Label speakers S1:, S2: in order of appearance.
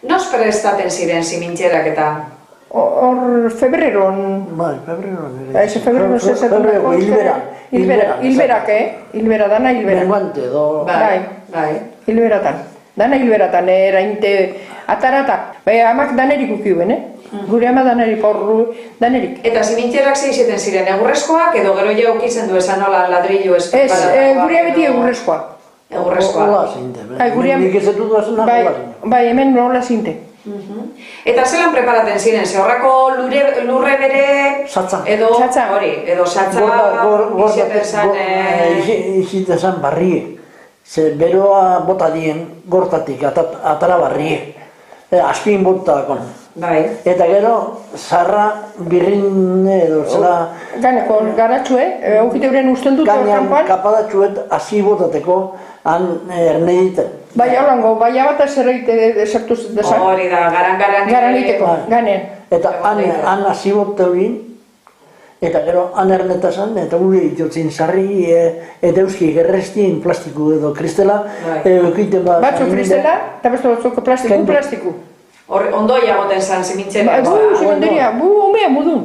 S1: Nos prestaten ziren zimintxerak eta?
S2: Hor febreron...
S3: Bai, febreron ere.
S2: Ese febreron zezaten
S3: Febrero,
S2: hilberak, hilbera, dana hilbera.
S3: Menguante edo...
S1: Bai.
S2: Hilberatan. Dana hilberatan, erainte atarata. Bai, amak danerik ukiuen, Gure ama danerik, porru danerik.
S1: Eta zimintxerak zeizeten ziren egurrezkoak edo gero ja ukitzen du esan nola ladrillo ez?
S2: Ez, gurea beti egurrezkoa.
S1: Egurrezkoa.
S3: Hola zinte, nik ez etutu azena hola zinte.
S2: Bai, hemen hola zinte.
S1: Eta zelan preparaten ziren, ze horrako lurre bere...
S3: Satza.
S1: Edo
S2: Satza.
S1: hori, edo satza
S3: iziten zan barrie. Ze beroa bota dien gortatik atara barrie. Azpin botakon.
S1: Bai.
S3: Eta gero, zarra birrin edo zela...
S2: Ganeko garatxue, aukite euren usten dut hor
S3: Gainean
S2: kanpoan.
S3: kapadatxuet hasi botateko han erne egiten.
S2: Bai, holango, bai abata zerreite esertu desan.
S1: Hori da, garan
S2: Garaniteko, ganen.
S3: Eta han hasi boteugin, eta gero han ernetazan, eta gure itotzin sarri, eta euski gerrestien plastiku edo kristela, eukiten bat...
S2: Batzuk kristela, eta beste batzuk plastiku.
S1: Hor ondoia goten zan zimintxerak.
S2: Zimenderia, umea mudun.